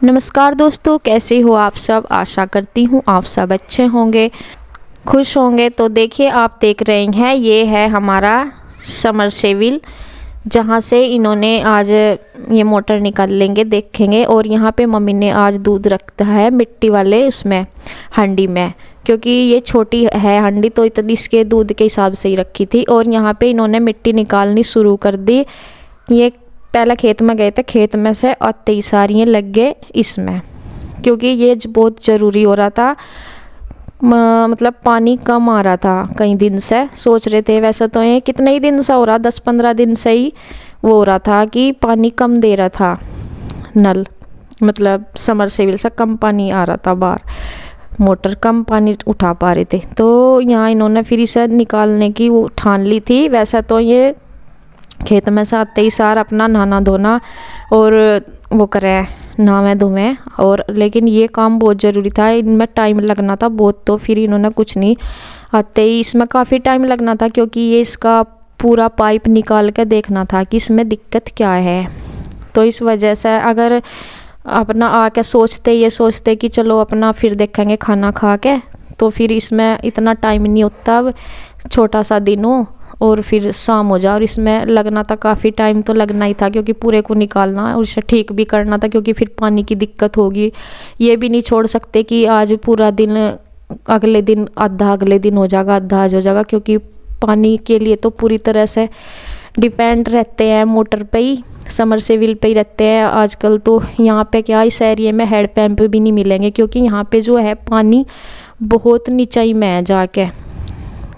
नमस्कार दोस्तों, कैसे हो आप सब। आशा करती हूँ आप सब अच्छे होंगे, खुश होंगे। तो देखिए, आप देख रहे हैं ये है हमारा समरसेबिल, जहाँ से इन्होंने आज ये मोटर निकाल लेंगे, देखेंगे। और यहाँ पे मम्मी ने आज दूध रखता है मिट्टी वाले उसमें हांडी में, क्योंकि ये छोटी है हांडी तो इतनी इसके दूध के हिसाब से ही रखी थी। और यहाँ पे इन्होंने मिट्टी निकालनी शुरू कर दी। ये पहले खेत में गए थे, खेत में से आते ही सारी लग गए इसमें, क्योंकि ये बहुत ज़रूरी हो रहा था। मतलब पानी कम आ रहा था कई दिन से। सोच रहे थे, वैसे तो ये कितने ही दिन से हो रहा, 10-15 दिन से ही वो हो रहा था कि पानी कम दे रहा था नल, मतलब समरसेबिल से कम पानी आ रहा था बाहर, मोटर कम पानी उठा पा रहे थे। तो यहाँ इन्होंने फिर इसे निकालने की वो ठान ली थी। वैसे तो ये खेत में से आते ही सार अपना नहाना धोना और वो करें, नहावें धोवें। और लेकिन ये काम बहुत ज़रूरी था, इनमें टाइम लगना था बहुत। तो फिर इन्होंने कुछ नहीं, आते ही इसमें काफ़ी टाइम लगना था, क्योंकि ये इसका पूरा पाइप निकाल के देखना था कि इसमें दिक्कत क्या है। तो इस वजह से अगर अपना आके ये सोचते कि चलो अपना फिर देखेंगे खाना खा के, तो फिर इसमें इतना टाइम नहीं होता। अब छोटा सा दिन हो और फिर शाम हो जाए, और इसमें लगना था काफ़ी टाइम, तो लगना ही था, क्योंकि पूरे को निकालना और इसे ठीक भी करना था, क्योंकि फिर पानी की दिक्कत होगी। ये भी नहीं छोड़ सकते कि आज पूरा दिन, अगले दिन आधा, अगले दिन हो जाएगा आधा, आज हो जाएगा, क्योंकि पानी के लिए तो पूरी तरह से डिपेंड रहते हैं, मोटर पे ही, समरसेबिल पे ही रहते हैं। आजकल तो यहाँ पे क्या, इस एरिया में हैंड पंप भी नहीं मिलेंगे, क्योंकि यहाँ पे जो है पानी बहुत नीचाई में है जाके।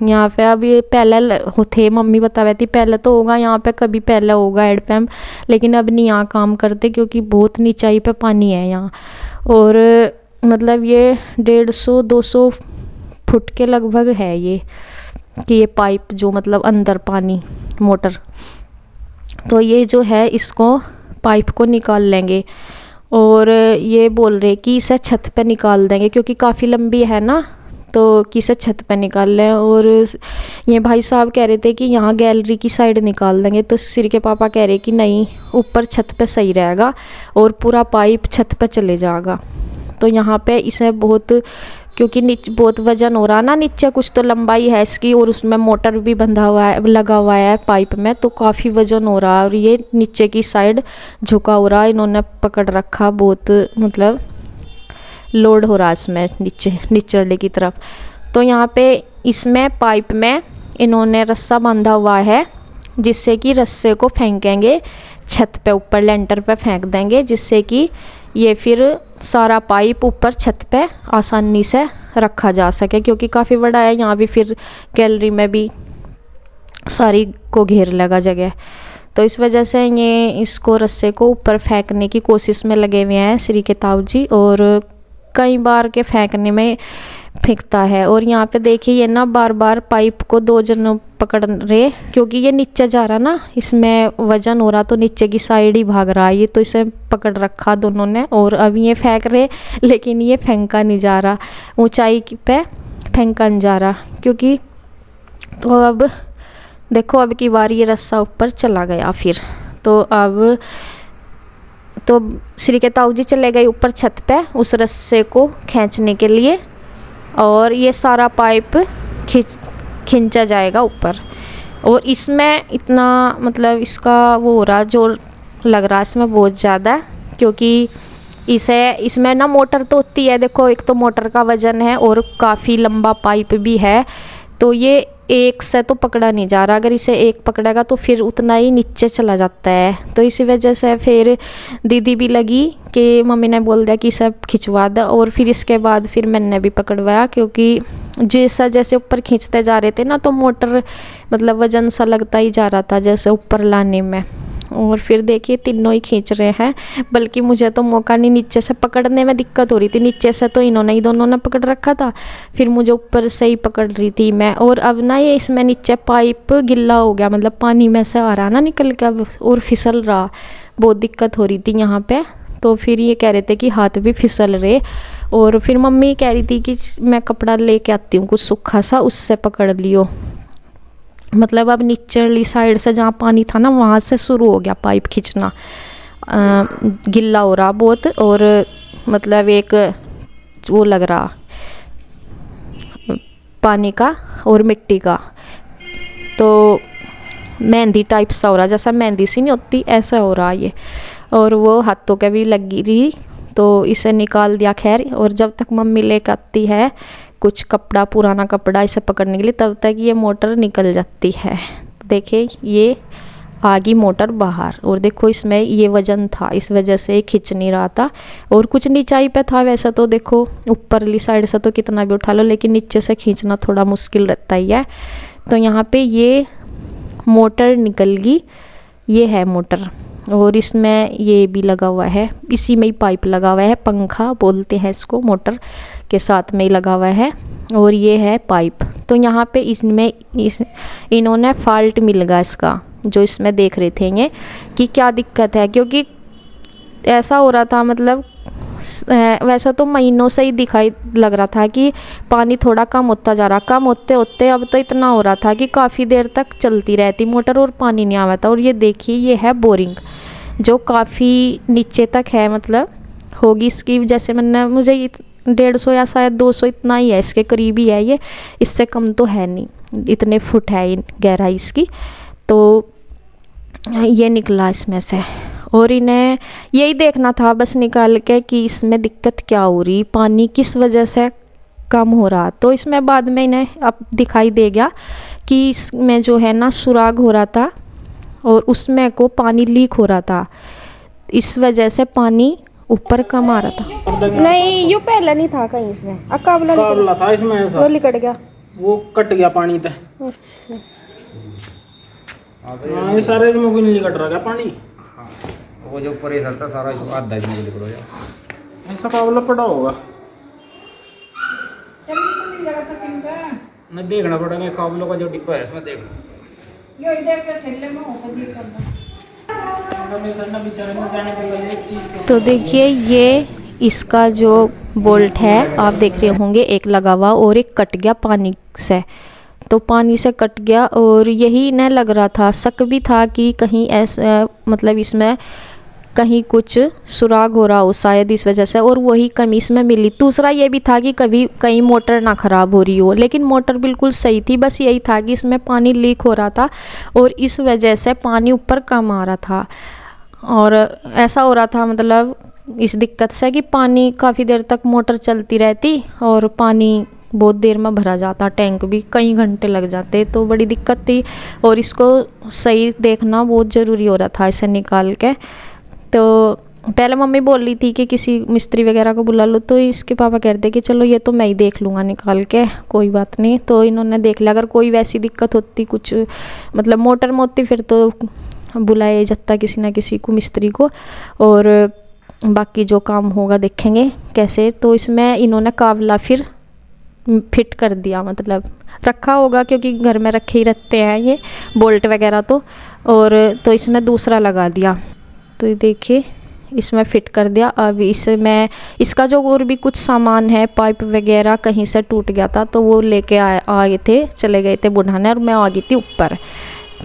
यहाँ पे अभी पहले थे, मम्मी बतावे थी पहले तो होगा यहाँ पे, कभी पहले होगा हैंड पंप, लेकिन अब नहीं यहाँ काम करते, क्योंकि बहुत नीचाई पे पानी है यहाँ। और मतलब ये 150-200 फुट के लगभग है ये, कि ये पाइप जो मतलब अंदर पानी मोटर। तो ये जो है इसको पाइप को निकाल लेंगे, और ये बोल रहे कि इसे छत पे निकाल देंगे, क्योंकि काफ़ी लंबी है ना, तो किसे छत पे निकाल लें। और ये भाई साहब कह रहे थे कि यहाँ गैलरी की साइड निकाल देंगे, तो सिर के पापा कह रहे कि नहीं, ऊपर छत पे सही रहेगा और पूरा पाइप छत पे चले जाएगा। तो यहाँ पे इसे बहुत, क्योंकि नीचे बहुत वजन हो रहा ना, नीचे कुछ तो लंबाई है इसकी, और उसमें मोटर भी बंधा हुआ है, लगा हुआ है पाइप में, तो काफ़ी वजन हो रहा है। और ये नीचे की साइड झुका हो रहा है, इन्होंने पकड़ रखा, बहुत मतलब लोड हो रहा है इसमें निचले की तरफ। तो यहाँ पे इसमें पाइप में इन्होंने रस्सा बांधा हुआ है, जिससे कि रस्से को फेंकेंगे छत पे, ऊपर लेंटर पे फेंक देंगे, जिससे कि ये फिर सारा पाइप ऊपर छत पे आसानी से रखा जा सके, क्योंकि काफ़ी बड़ा है। यहाँ भी फिर गैलरी में भी सारी को घेर लगा जगह, तो इस वजह से ये इसको रस्से को ऊपर फेंकने की कोशिश में लगे हुए हैं श्री के ताऊ जी, और कई बार के फेंकने में फेंकता है। और यहाँ पे देखिए ये ना बार बार पाइप को 2 जन पकड़ रहे, क्योंकि ये नीचे जा रहा ना, इसमें वजन हो रहा, तो नीचे की साइड ही भाग रहा है ये, तो इसे पकड़ रखा दोनों ने। और अभी ये फेंक रहे, लेकिन ये फेंका नहीं जा रहा, ऊंचाई पे फेंका नहीं जा रहा, क्योंकि तो अब देखो, अब की बार ये रस्सा ऊपर चला गया फिर। तो अब तो श्री के ताऊ जी चले गए ऊपर छत पे उस रस्से को खींचने के लिए, और ये सारा पाइप खींचा जाएगा ऊपर। और इसमें इतना मतलब इसका वो हो रहा, जोर लग रहा है इसमें बहुत ज़्यादा, क्योंकि इसमें ना मोटर तो होती है, देखो एक तो मोटर का वजन है और काफ़ी लंबा पाइप भी है, तो ये एक से तो पकड़ा नहीं जा रहा। अगर इसे एक पकड़ेगा तो फिर उतना ही नीचे चला जाता है। तो इसी वजह से फिर दीदी भी लगी कि मम्मी ने बोल दिया कि इसे खिंचवा दो, और फिर इसके बाद फिर मैंने भी पकड़वाया, क्योंकि जैसा जैसे ऊपर खींचते जा रहे थे ना, तो मोटर मतलब वजन सा लगता ही जा रहा था जैसे ऊपर लाने में। और फिर देखिए तीनों ही खींच रहे हैं, बल्कि मुझे तो मौका नहीं, नीचे से पकड़ने में दिक्कत हो रही थी। नीचे से तो इन्होंने ही दोनों ने पकड़ रखा था, फिर मुझे ऊपर से ही पकड़ रही थी मैं। और अब ना ये इसमें नीचे पाइप गिल्ला हो गया, मतलब पानी में से आ रहा ना निकल के, अब और फिसल रहा, बहुत दिक्कत हो रही थी यहाँ पे। तो फिर ये कह रहे थे कि हाथ भी फिसल रहे, और फिर मम्मी कह रही थी कि मैं कपड़ा लेके आती हूँ कुछ सूखा सा, उससे पकड़ लियो। मतलब अब निचली साइड से जहाँ पानी था ना, वहाँ से शुरू हो गया पाइप खींचना। गिल्ला हो रहा बहुत, और मतलब एक वो लग रहा पानी का और मिट्टी का, तो मेहंदी टाइप सा हो रहा, जैसा मेहंदी सी नहीं होती ऐसा हो रहा ये। और वो हाथों के भी लगी रही, तो इसे निकाल दिया खैर। और जब तक मम्मी लेकर आती है कुछ कपड़ा, पुराना कपड़ा इसे पकड़ने के लिए, तब तक ये मोटर निकल जाती है। देखिए ये आ गई मोटर बाहर, और देखो इसमें ये वजन था, इस वजह से खिंच नहीं रहा था। और कुछ नीचाई पे था वैसे तो, देखो ऊपरली साइड से तो कितना भी उठा लो, लेकिन नीचे से खींचना थोड़ा मुश्किल रहता ही है। तो यहाँ पे ये मोटर निकल गई, ये है मोटर। और इसमें ये भी लगा हुआ है, इसी में ही पाइप लगा हुआ है, पंखा बोलते हैं इसको, मोटर के साथ में ही लगा हुआ है। और ये है पाइप। तो यहाँ पे इसमें इन्होंने फॉल्ट मिल गया इसका, जो इसमें देख रहे थे ये कि क्या दिक्कत है, क्योंकि ऐसा हो रहा था, मतलब वैसा तो महीनों से ही दिखाई लग रहा था कि पानी थोड़ा कम होता जा रहा, कम होते होते अब तो इतना हो रहा था कि काफ़ी देर तक चलती रहती मोटर और पानी नहीं आता। और ये देखिए ये है बोरिंग, जो काफ़ी नीचे तक है, मतलब होगी इसकी, जैसे मैंने, मुझे 150 या शायद 200 इतना ही है, इसके करीब ही है ये, इससे कम तो है नहीं, इतने फुट है गहराई इसकी। तो ये निकला इसमें से, और इन्हें यही देखना था बस निकाल के कि इसमें दिक्कत क्या हो रही, पानी किस वजह से कम हो रहा। तो इसमें बाद में इन्हें अब दिखाई दे गया कि इसमें जो है ना सुराग हो रहा था, और उसमें को पानी लीक हो रहा था, इस वजह से पानी ऊपर कम आ रहा था। नहीं ये पहले नहीं था कहीं इसमें, काबला था इसमें, ऐसा वो लिकट गया, वो कट गया पानी तक। अच्छा हाँ, ये सारे इसमें कोई नहीं लिकट रहा क्या पानी, वो जो ऊपर ये था सारा आधा इसमें लिकट हो गया, ऐसा काबला पड़ा होगा, नहीं देखना पड़ेगा काबलों का जो डिब्बा है इसमें देखना, ये इधर के थैले में होकर ये करना। तो देखिए ये इसका जो बोल्ट है आप देख रहे होंगे, एक लगा हुआ और एक कट गया पानी से, तो पानी से कट गया। और यही न लग रहा था, शक भी था कि कहीं ऐसा, मतलब इसमें कहीं कुछ सुराग हो रहा हो शायद इस वजह से, और वही कमी इसमें मिली। दूसरा ये भी था कि कभी कहीं मोटर ना ख़राब हो रही हो, लेकिन मोटर बिल्कुल सही थी, बस यही था कि इसमें पानी लीक हो रहा था और इस वजह से पानी ऊपर कम आ रहा था। और ऐसा हो रहा था मतलब इस दिक्कत से कि पानी काफ़ी देर तक मोटर चलती रहती और पानी बहुत देर में भरा जाता, टैंक भी कई घंटे लग जाते, तो बड़ी दिक्कत थी। और इसको सही देखना बहुत ज़रूरी हो रहा था इसे निकाल के। तो पहले मम्मी बोल रही थी कि किसी मिस्त्री वगैरह को बुला लो, तो इसके पापा कहते कि चलो ये तो मैं ही देख लूँगा निकाल के, कोई बात नहीं। तो इन्होंने देख लिया, अगर कोई वैसी दिक्कत होती कुछ मतलब मोटर में होती फिर तो बुलाया जाता किसी ना किसी को, मिस्त्री को, और बाकी जो काम होगा देखेंगे कैसे। तो इसमें इन्होंने कावला फिर फिट कर दिया, मतलब रखा होगा क्योंकि घर में रखे ही रहते हैं ये बोल्ट वगैरह और तो इसमें दूसरा लगा दिया। तो देखिए इसमें फिट कर दिया। अब इसमें इसका जो और भी कुछ सामान है, पाइप वगैरह कहीं से टूट गया था तो वो लेके आए थे, चले गए थे बुढ़ाने, और मैं आ गई थी ऊपर।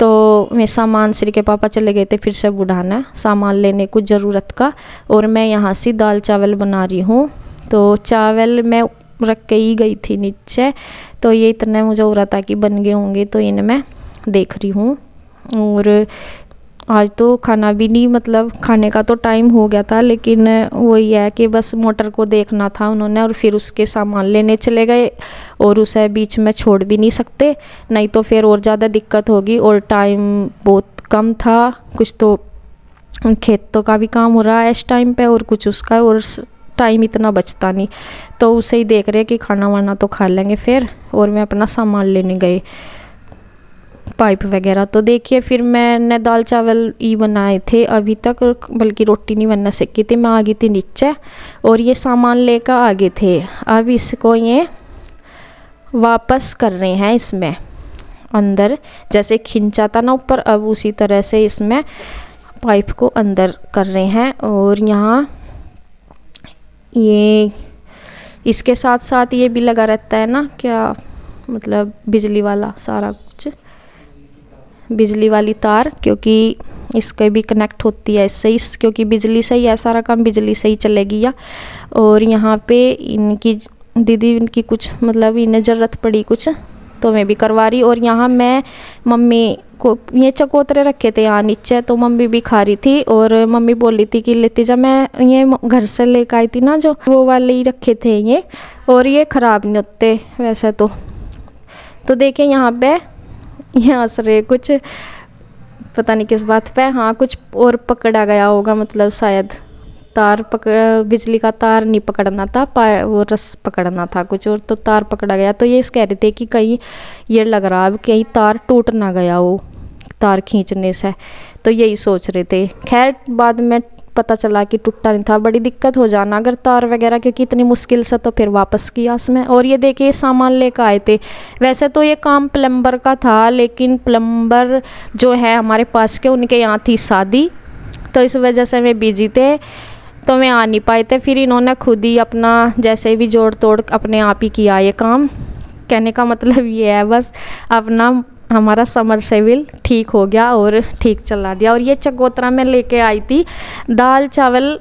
तो मैं सामान श्री के पापा चले गए थे फिर से बुढ़ाना सामान लेने कुछ ज़रूरत का, और मैं यहाँ से दाल चावल बना रही हूँ। तो चावल मैं रख के ही गई थी नीचे, तो ये इतने मुझे हो रहा था कि बन गए होंगे, तो इन्हें मैं देख रही हूँ। और आज तो खाना भी नहीं, मतलब खाने का तो टाइम हो गया था, लेकिन वही है कि बस मोटर को देखना था उन्होंने, और फिर उसके सामान लेने चले गए, और उसे बीच में छोड़ भी नहीं सकते, नहीं तो फिर और ज़्यादा दिक्कत होगी। और टाइम बहुत कम था, कुछ तो खेतों का भी काम हो रहा है इस टाइम पे और कुछ उसका, और टाइम इतना बचता नहीं, तो उसे ही देख रहे कि खाना वाना तो खा लेंगे फिर। और मैं अपना सामान लेने गए, पाइप वगैरह। तो देखिए फिर मैंने दाल चावल ही बनाए थे अभी तक, बल्कि रोटी नहीं बनना सीखी थी, मैं आ गई थी नीचे और ये सामान लेकर आ गए थे। अब इसको ये वापस कर रहे हैं इसमें अंदर, जैसे खिंचा था ना ऊपर, अब उसी तरह से इसमें पाइप को अंदर कर रहे हैं। और यहाँ ये इसके साथ साथ ये भी लगा रहता है ना, क्या मतलब बिजली वाला, सारा कुछ बिजली वाली तार, क्योंकि इसके भी कनेक्ट होती है इससे, इस क्योंकि बिजली से ही है सारा काम, बिजली से ही चलेगी या। और यहाँ पे इनकी दीदी इनकी कुछ मतलब इन्हें ज़रूरत पड़ी कुछ तो मैं भी करवा रही। और यहाँ मैं मम्मी को ये चकोतरे रखे थे यहाँ नीचे, तो मम्मी भी खा रही थी। और मम्मी बोल रही थी कि लेती जा, मैं ये घर से लेकर आई थी ना जो वो वाले ही रखे थे ये, और ये ख़राब नहीं होते वैसे तो देखिए यहाँ पे ये हंस रहे कुछ पता नहीं किस बात पे। हाँ कुछ और पकड़ा गया होगा, मतलब शायद तार पकड़, बिजली का तार नहीं पकड़ना था, वो रस पकड़ना था कुछ और, तो तार पकड़ा गया। तो ये कह रहे थे कि कहीं ये लग रहा है कहीं तार टूट ना गया हो तार खींचने से, तो यही सोच रहे थे। खैर बाद में पता चला कि टूटा नहीं था। बड़ी दिक्कत हो जाना अगर तार वगैरह, क्योंकि इतनी मुश्किल से तो फिर वापस किया उसमें। और ये देखिए सामान लेकर आए थे। वैसे तो ये काम प्लम्बर का था, लेकिन प्लम्बर जो है हमारे पास के उनके यहाँ थी शादी, तो इस वजह से मैं बिजी थे तो मैं आ नहीं पाए थे। फिर इन्होंने खुद ही अपना जैसे भी जोड़ तोड़ अपने आप ही किया ये काम। कहने का मतलब ये है बस अपना हमारा समरसेबिल ठीक हो गया और ठीक चला दिया। और ये चकोतरा मैं लेके आई थी, दाल चावल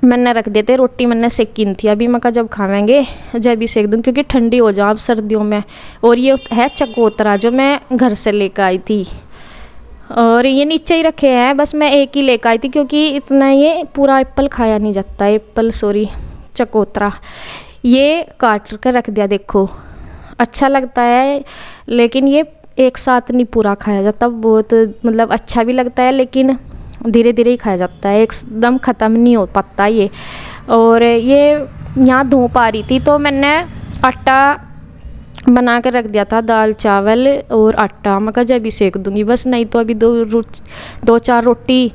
मैंने रख देते, रोटी मैंने सेकी थी अभी, मैं कहा जब खावेंगे जब भी सेक दूँ क्योंकि ठंडी हो जाए अब सर्दियों में। और ये है चकोतरा जो मैं घर से लेकर आई थी, और ये नीचे ही रखे हैं, बस मैं एक ही लेकर आई थी क्योंकि इतना ये पूरा एप्पल खाया नहीं जाता, चकोतरा ये काट कर रख दिया। देखो अच्छा लगता है लेकिन ये एक साथ नहीं पूरा खाया जाता, बहुत मतलब अच्छा भी लगता है लेकिन धीरे धीरे ही खाया जाता है, एकदम ख़त्म नहीं हो पाता ये। और ये यहाँ धूप आ रही थी तो मैंने आटा बना कर रख दिया था, दाल चावल और आटा। मैं कहा जब भी सेक दूंगी बस, नहीं तो अभी दो चार रोटी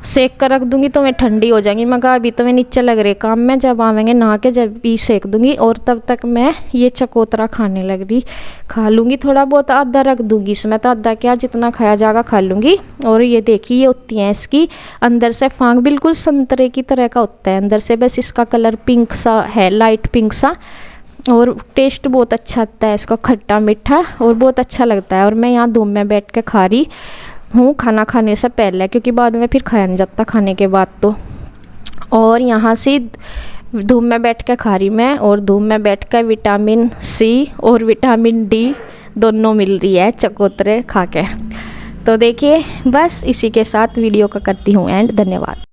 सेक कर रख दूंगी तो मैं ठंडी हो जाएंगी। मैं कहा अभी तो मैं नीचे लग रही काम में, जब आवेंगे नहा के जब भी सेक दूंगी। और तब तक मैं ये चकोतरा खाने लग रही, खा लूँगी थोड़ा बहुत, आधा रख दूंगी इसमें, तो आधा क्या जितना खाया जाएगा खा लूँगी। और ये देखिए ये होती हैं इसकी अंदर से फांक, बिल्कुल संतरे की तरह का होता है अंदर से, बस इसका कलर पिंक सा है, लाइट पिंक सा। और टेस्ट बहुत अच्छा आता है इसका, खट्टा मीठा और बहुत अच्छा लगता है। और मैं यहाँ धूप में बैठ के खा रही हूँ खाना खाने से पहले, क्योंकि बाद में फिर खाया नहीं जाता खाने के बाद तो। और यहाँ से धूप में बैठ के खा रही मैं, और धूप में बैठ कर विटामिन सी और विटामिन डी दोनों मिल रही है चकोतरे खा के। तो देखिए बस इसी के साथ वीडियो का करती हूँ एंड। धन्यवाद।